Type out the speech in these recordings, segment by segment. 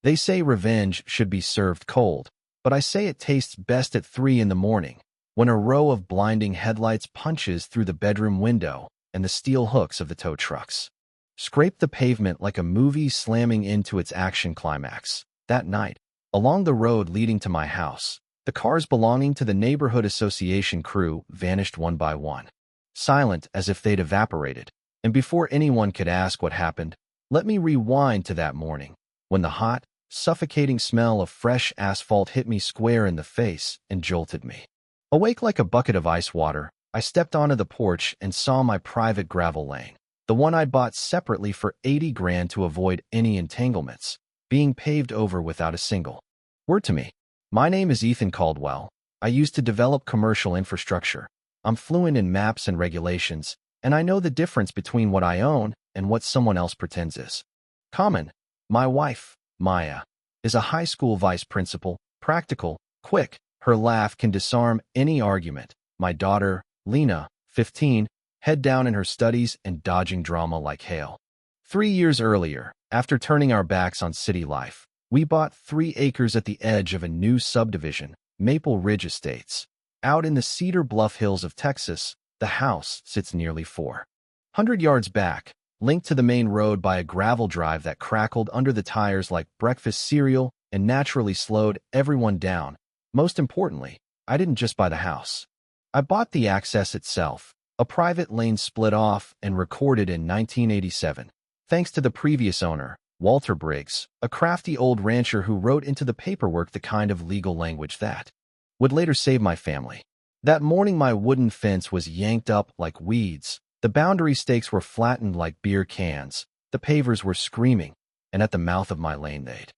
They say revenge should be served cold, but I say it tastes best at 3 in the morning, when a row of blinding headlights punches through the bedroom window and the steel hooks of the tow trucks scrape the pavement like a movie slamming into its action climax. That night, along the road leading to my house, the cars belonging to the neighborhood association crew vanished one by one, silent as if they'd evaporated. And before anyone could ask what happened, let me rewind to that morning, when the hot, suffocating smell of fresh asphalt hit me square in the face and jolted me. Awake like a bucket of ice water, I stepped onto the porch and saw my private gravel lane, the one I'd bought separately for 80 grand to avoid any entanglements, being paved over without a single word to me. My name is Ethan Caldwell. I used to develop commercial infrastructure. I'm fluent in maps and regulations, and I know the difference between what I own and what someone else pretends is common. My wife, Maya, is a high school vice principal, practical, quick. Her laugh can disarm any argument. My daughter, Lena, 15, head down in her studies and dodging drama like hail. 3 years earlier, after turning our backs on city life, we bought 3 acres at the edge of a new subdivision, Maple Ridge Estates. Out in the Cedar Bluff Hills of Texas, the house sits nearly 400 yards back, linked to the main road by a gravel drive that crackled under the tires like breakfast cereal and naturally slowed everyone down. Most importantly, I didn't just buy the house. I bought the access itself, a private lane split off and recorded in 1987, thanks to the previous owner, Walter Briggs, a crafty old rancher who wrote into the paperwork the kind of legal language that would later save my family. That morning my wooden fence was yanked up like weeds, the boundary stakes were flattened like beer cans, the pavers were screaming, and at the mouth of my lane they'd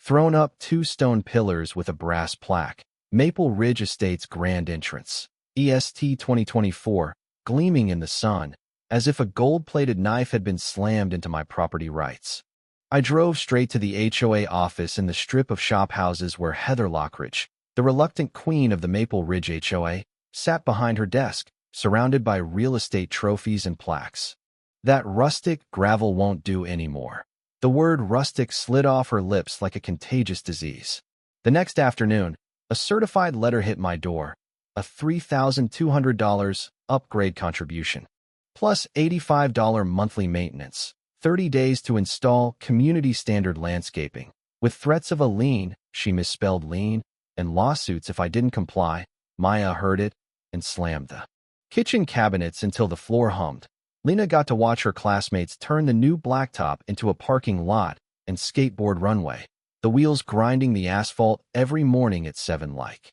thrown up 2 stone pillars with a brass plaque, Maple Ridge Estates Grand Entrance, EST 2024, gleaming in the sun, as if a gold-plated knife had been slammed into my property rights. I drove straight to the HOA office in the strip of shop houses where Heather Lockridge, the reluctant queen of the Maple Ridge HOA, sat behind her desk, surrounded by real estate trophies and plaques. That rustic gravel won't do anymore. The word rustic slid off her lips like a contagious disease. The next afternoon, a certified letter hit my door, a $3,200 upgrade contribution, plus $85 monthly maintenance, 30 days to install community standard landscaping, with threats of a lien, she misspelled lien, and lawsuits if I didn't comply. Maya heard it and slammed the kitchen cabinets until the floor hummed. Lena got to watch her classmates turn the new blacktop into a parking lot and skateboard runway, the wheels grinding the asphalt every morning at 7 like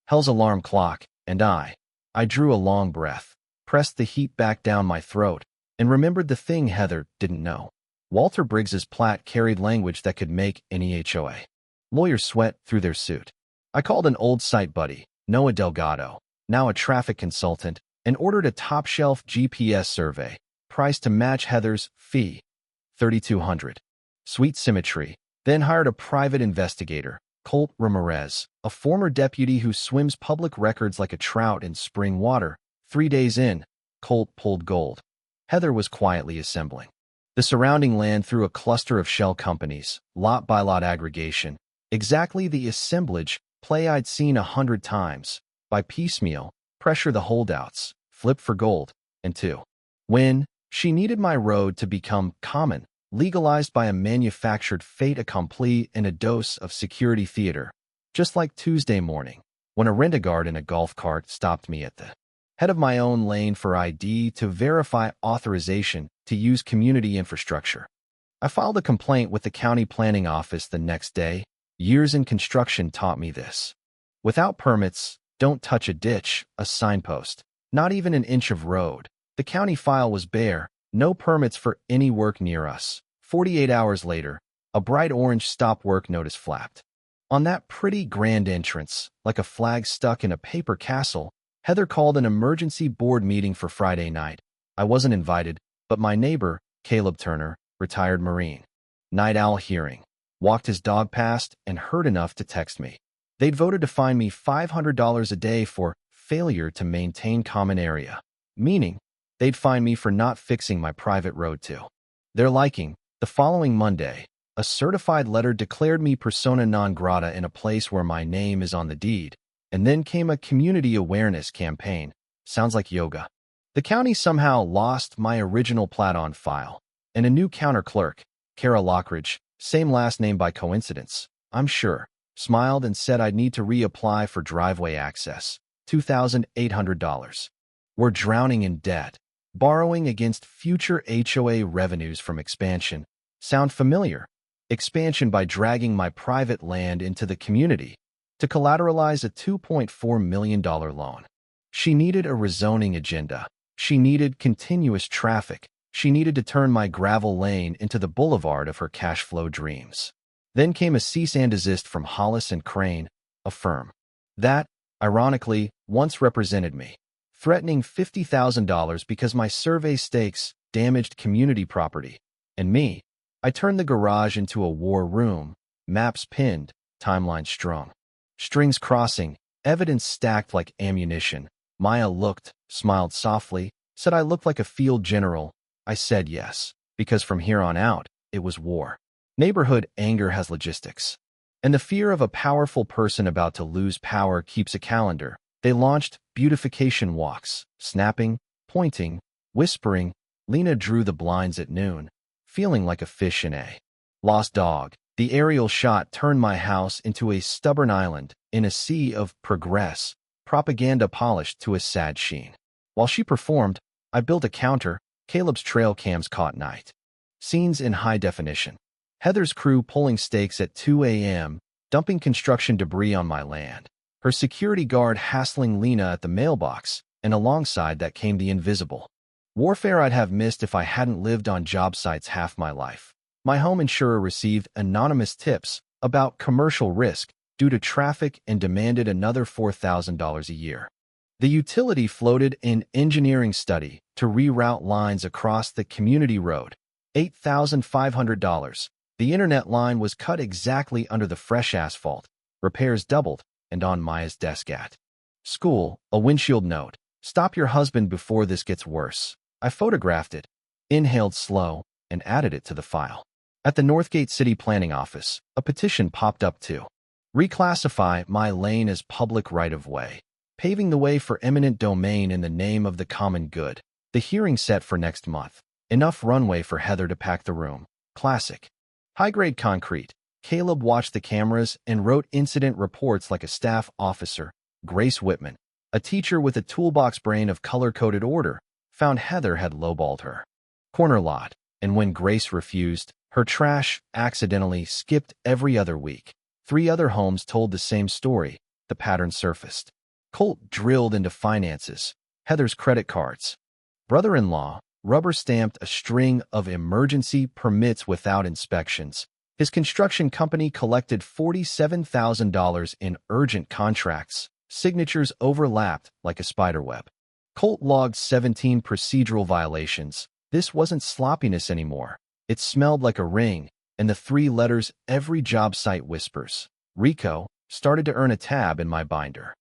hell's alarm clock, and I drew a long breath, pressed the heat back down my throat, and remembered the thing Heather didn't know. Walter Briggs's plat carried language that could make any HOA lawyer sweat through their suit. I called an old site buddy, Noah Delgado, now a traffic consultant, and ordered a top-shelf GPS survey, priced to match Heather's fee, $3,200. Sweet symmetry. Then hired a private investigator, Colt Ramirez, a former deputy who swims public records like a trout in spring water. 3 days in, Colt pulled gold. Heather was quietly assembling the surrounding land through a cluster of shell companies, lot-by-lot aggregation, exactly the assemblage play I'd seen 100 times, by piecemeal, pressure the holdouts, flip for gold, and 2. When she needed my road to become common, legalized by a manufactured fait accompli and a dose of security theater, just like Tuesday morning, when a rent-a-guard in a golf cart stopped me at the head of my own lane for ID to verify authorization to use community infrastructure. I filed a complaint with the county planning office the next day. Years in construction taught me this. Without permits, don't touch a ditch, a signpost, not even an inch of road. The county file was bare, no permits for any work near us. 48 hours later, a bright orange stop work notice flapped. On that pretty grand entrance, like a flag stuck in a paper castle, Heather called an emergency board meeting for Friday night. I wasn't invited, but my neighbor, Caleb Turner, retired Marine, night owl hearing, walked his dog past and heard enough to text me. They'd voted to fine me $500 a day for failure to maintain common area, meaning they'd fine me for not fixing my private road to their liking. The following Monday, A certified letter declared me persona non grata in a place where my name is on the deed. And then came a community awareness campaign. Sounds like yoga. The county somehow lost my original plat on file. And a new counter clerk, Kara Lockridge, same last name by coincidence, I'm sure, smiled and said I'd need to reapply for driveway access. $2,800. We're drowning in debt. Borrowing against future HOA revenues from expansion. Sound familiar? Expansion by dragging my private land into the community to collateralize a $2.4 million loan. She needed a rezoning agenda. She needed continuous traffic. She needed to turn my gravel lane into the boulevard of her cash flow dreams. Then came a cease and desist from Hollis and Crane, a firm that, ironically, once represented me, threatening $50,000 because my survey stakes damaged community property. And me, I turned the garage into a war room, maps pinned, timeline strung. Strings crossing, evidence stacked like ammunition. Maya looked, smiled softly, said I looked like a field general. I said yes, because from here on out, it was war. Neighborhood anger has logistics. And the fear of a powerful person about to lose power keeps a calendar. They launched beautification walks, snapping, pointing, whispering. Lena drew the blinds at noon, feeling like a fish in a lost dog. The aerial shot turned my house into a stubborn island in a sea of progress, propaganda polished to a sad sheen. While she performed, I built a counter. Caleb's trail cams caught night scenes in high definition. Heather's crew pulling stakes at 2 a.m., dumping construction debris on my land. Her security guard hassling Lena at the mailbox, and alongside that came the invisible warfare I'd have missed if I hadn't lived on job sites half my life. My home insurer received anonymous tips about commercial risk due to traffic and demanded another $4,000 a year. The utility floated an engineering study to reroute lines across the community road. $8,500. The internet line was cut exactly under the fresh asphalt. Repairs doubled, and on Maya's desk at school, a windshield note. Stop your husband before this gets worse. I photographed it, inhaled slow, and added it to the file. At the Northgate City Planning Office, a petition popped up to reclassify my lane as public right-of-way, paving the way for eminent domain in the name of the common good. The hearing set for next month. Enough runway for Heather to pack the room. Classic. High-grade concrete. Caleb watched the cameras and wrote incident reports like a staff officer. Grace Whitman, a teacher with a toolbox brain of color-coded order, found Heather had lowballed her corner lot, and when Grace refused, her trash accidentally skipped every other week. 3 other homes told the same story. The pattern surfaced. Colt drilled into finances. Heather's credit cards. Brother-in-law rubber-stamped a string of emergency permits without inspections. His construction company collected $47,000 in urgent contracts. Signatures overlapped like a spiderweb. Colt logged 17 procedural violations. This wasn't sloppiness anymore. It smelled like a ring, and the 3 letters every job site whispers. Rico started to earn a tab in my binder.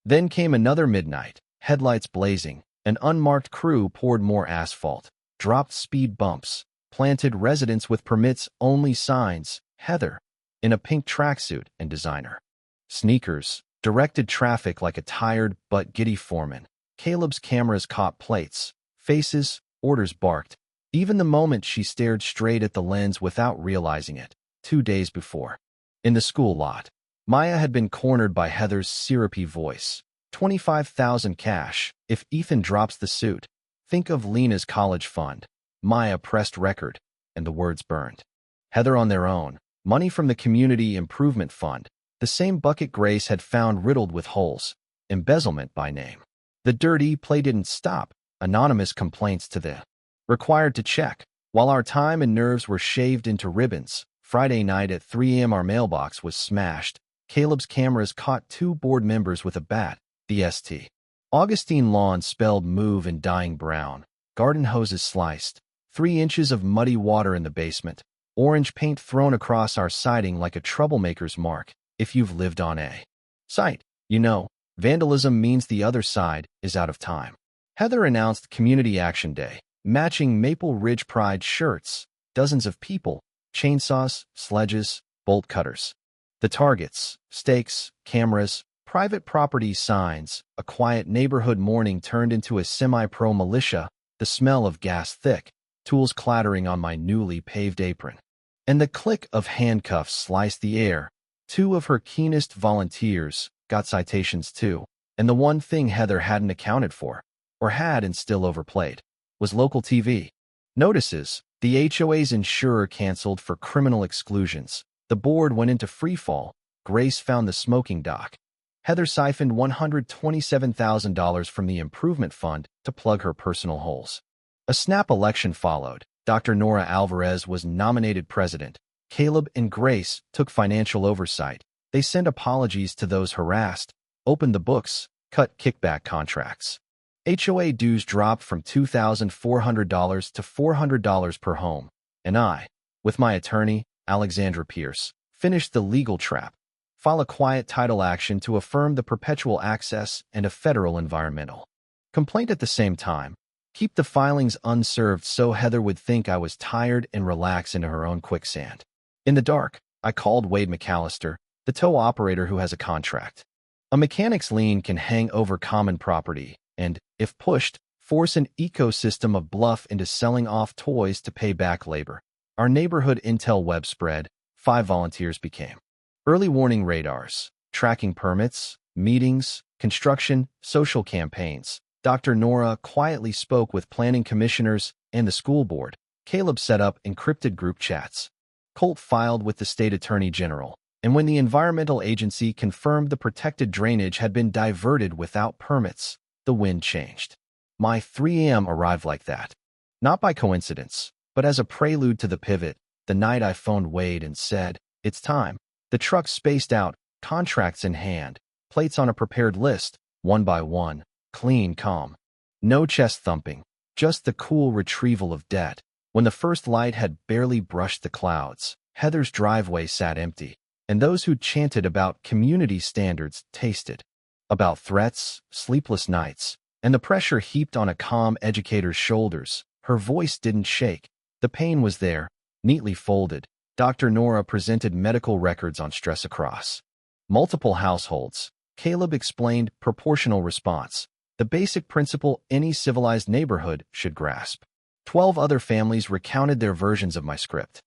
Then came another midnight, headlights blazing. An unmarked crew poured more asphalt, dropped speed bumps, planted residents with permits-only signs. Heather, in a pink tracksuit and designer sneakers, directed traffic like a tired but giddy foreman. Caleb's cameras caught plates, faces, orders barked. Even the moment she stared straight at the lens without realizing it, 2 days before. In the school lot, Maya had been cornered by Heather's syrupy voice. $25,000 cash. If Ethan drops the suit, think of Lena's college fund. Maya pressed record, and the words burned. Heather on their own. Money from the Community Improvement Fund. The same bucket Grace had found riddled with holes. Embezzlement by name. The dirty play didn't stop. Anonymous complaints to the required to check. While our time and nerves were shaved into ribbons, Friday night at 3 a.m. our mailbox was smashed. Caleb's cameras caught 2 board members with a bat. The St. Augustine lawn spelled move in dying brown. Garden hoses sliced. 3 inches of muddy water in the basement. Orange paint thrown across our siding like a troublemaker's mark. If you've lived on a site, you know, vandalism means the other side is out of time. Heather announced Community Action Day, matching Maple Ridge Pride shirts. Dozens of people, chainsaws, sledges, bolt cutters. The targets, stakes, cameras, private property signs. A quiet neighborhood morning turned into a semi-pro militia, the smell of gas thick, tools clattering on my newly paved apron. And the click of handcuffs sliced the air. Two of her keenest volunteers got citations too, and the one thing Heather hadn't accounted for, or had and still overplayed, was local TV. Notices: the HOA's insurer canceled for criminal exclusions. The board went into freefall. Grace found the smoking dock. Heather siphoned $127,000 from the improvement fund to plug her personal holes. A snap election followed. Dr. Nora Alvarez was nominated president. Caleb and Grace took financial oversight. They sent apologies to those harassed, opened the books, cut kickback contracts. HOA dues dropped from $2,400 to $400 per home, and I, with my attorney, Alexandra Pierce, finished the legal trap. File a quiet title action to affirm the perpetual access and a federal environmental complaint at the same time. Keep the filings unserved so Heather would think I was tired and relax into her own quicksand. In the dark, I called Wade McAllister, the tow operator who has a contract. A mechanic's lien can hang over common property and, if pushed, force an ecosystem of bluff into selling off toys to pay back labor. Our neighborhood intel web spread. 5 volunteers became early warning radars, tracking permits, meetings, construction, social campaigns. Dr. Nora quietly spoke with planning commissioners and the school board. Caleb set up encrypted group chats. Colt filed with the state attorney general, and when the environmental agency confirmed the protected drainage had been diverted without permits, the wind changed. My 3 a.m. arrived like that. Not by coincidence, but as a prelude to the pivot. The night I phoned Wade and said, "It's time." The truck spaced out, contracts in hand, plates on a prepared list, one by one, clean, calm. No chest thumping, just the cool retrieval of debt. When the first light had barely brushed the clouds, Heather's driveway sat empty, and those who chanted about community standards tasted. About threats, sleepless nights, and the pressure heaped on a calm educator's shoulders. Her voice didn't shake. The pain was there, neatly folded. Dr. Nora presented medical records on stress across multiple households. Caleb explained proportional response, the basic principle any civilized neighborhood should grasp. 12 other families recounted their versions of my script.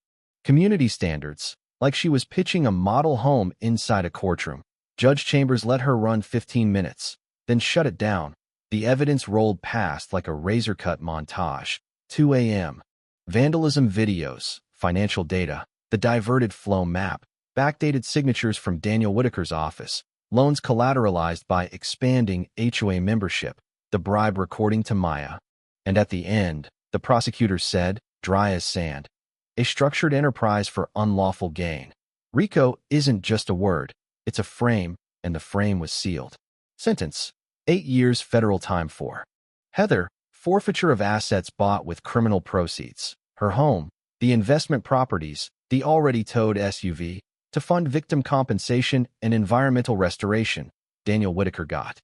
Community standards, like she was pitching a model home inside a courtroom. Judge Chambers let her run 15 minutes, then shut it down. The evidence rolled past like a razor-cut montage. 2 a.m. Vandalism videos, financial data, the diverted flow map, backdated signatures from Daniel Whitaker's office, loans collateralized by expanding HOA membership, the bribe recording to Maya. And at the end, the prosecutor said, dry as sand, a structured enterprise for unlawful gain. RICO isn't just a word, it's a frame, and the frame was sealed. Sentence: 8 years federal time for Heather, forfeiture of assets bought with criminal proceeds, her home, the investment properties, the already towed SUV, to fund victim compensation and environmental restoration. Daniel Whitaker got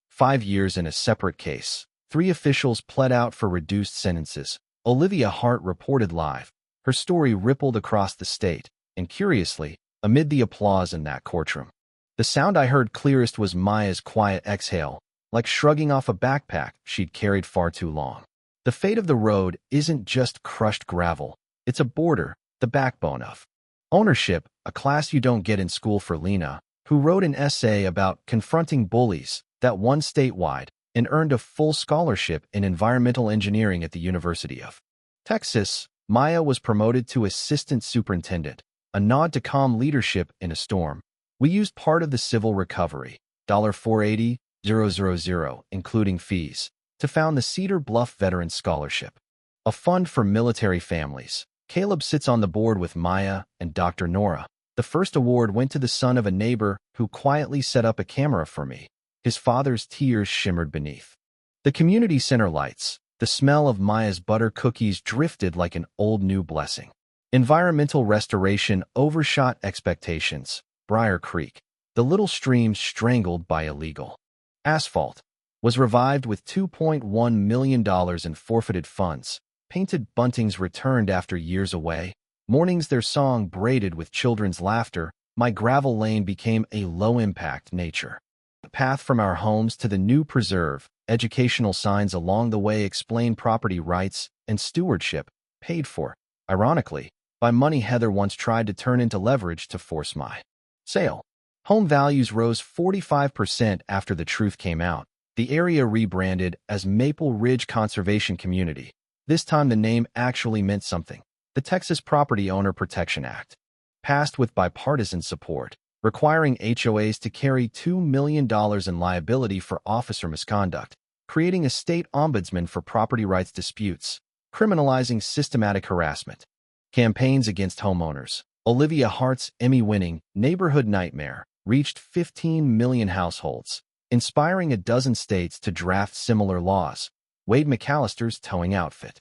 5 years in a separate case. 3 officials pled out for reduced sentences. Olivia Hart reported live. Her story rippled across the state, and curiously, amid the applause in that courtroom, the sound I heard clearest was Maya's quiet exhale, like shrugging off a backpack she'd carried far too long. The fate of the road isn't just crushed gravel. It's a border, the backbone of ownership, a class you don't get in school. For Lena, who wrote an essay about confronting bullies that won statewide and earned a full scholarship in environmental engineering at the University of Texas, Maya was promoted to assistant superintendent, a nod to calm leadership in a storm. We used part of the civil recovery, $480,000, including fees, to found the Cedar Bluff Veterans Scholarship, a fund for military families. Caleb sits on the board with Maya and Dr. Nora. The first award went to the son of a neighbor who quietly set up a camera for me. His father's tears shimmered beneath the community center lights. The smell of Maya's butter cookies drifted like an old new blessing. Environmental restoration overshot expectations. Briar Creek, the little stream strangled by illegal asphalt, was revived with $2.1 million in forfeited funds. Painted buntings returned after years away. Mornings their song braided with children's laughter, my gravel lane became a low-impact nature. The path from our homes to the new preserve, educational signs along the way explain property rights and stewardship, paid for, ironically, by money Heather once tried to turn into leverage to force my sale. Home values rose 45% after the truth came out. The area rebranded as Maple Ridge Conservation Community. This time the name actually meant something. The Texas Property Owner Protection Act, passed with bipartisan support, requiring HOAs to carry $2 million in liability for officer misconduct, creating a state ombudsman for property rights disputes, criminalizing systematic harassment. Campaigns against homeowners. Olivia Hart's Emmy-winning Neighborhood Nightmare reached 15 million households, inspiring a dozen states to draft similar laws. Wade McAllister's towing outfit.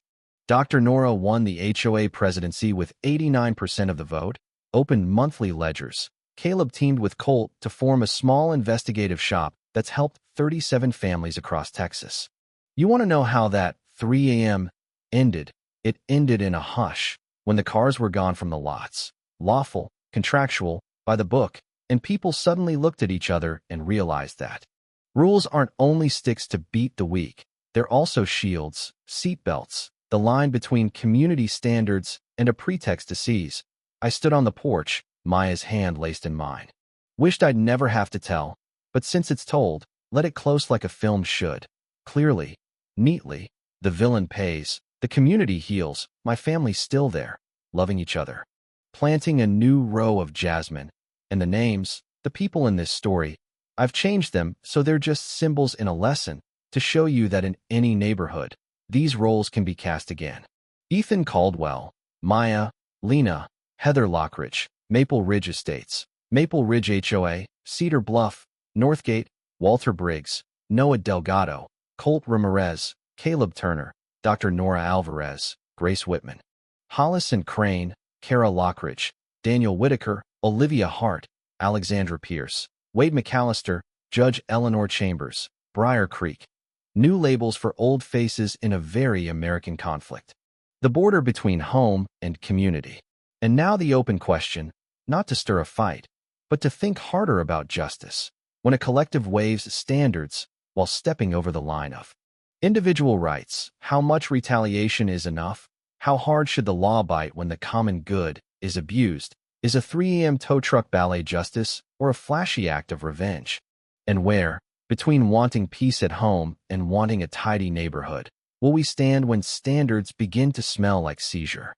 Dr. Nora won the HOA presidency with 89% of the vote. Opened monthly ledgers. Caleb teamed with Colt to form a small investigative shop that's helped 37 families across Texas. You want to know how that 3 a.m. ended? It ended in a hush, when the cars were gone from the lots. Lawful, contractual, by the book, and people suddenly looked at each other and realized that rules aren't only sticks to beat the weak, they're also shields, seatbelts, the line between community standards and a pretext to seize. I stood on the porch, Maya's hand laced in mine. Wished I'd never have to tell, but since it's told, let it close like a film should. Clearly, neatly, the villain pays, the community heals, my family's still there, loving each other. Planting a new row of jasmine. And the names, the people in this story, I've changed them so they're just symbols in a lesson, to show you that in any neighborhood, these roles can be cast again. Ethan Caldwell, Maya, Lena, Heather Lockridge, Maple Ridge Estates, Maple Ridge HOA, Cedar Bluff, Northgate, Walter Briggs, Noah Delgado, Colt Ramirez, Caleb Turner, Dr. Nora Alvarez, Grace Whitman, Hollis and Crane, Kara Lockridge, Daniel Whitaker, Olivia Hart, Alexandra Pierce, Wade McAllister, Judge Eleanor Chambers, Briar Creek. New labels for old faces in a very American conflict. The border between home and community. And now the open question, not to stir a fight, but to think harder about justice, when a collective waives standards while stepping over the line of individual rights. How much retaliation is enough? How hard should the law bite when the common good is abused? Is a 3 a.m. tow truck ballet justice or a flashy act of revenge? And where, between wanting peace at home and wanting a tidy neighborhood, will we stand when standards begin to smell like seizure?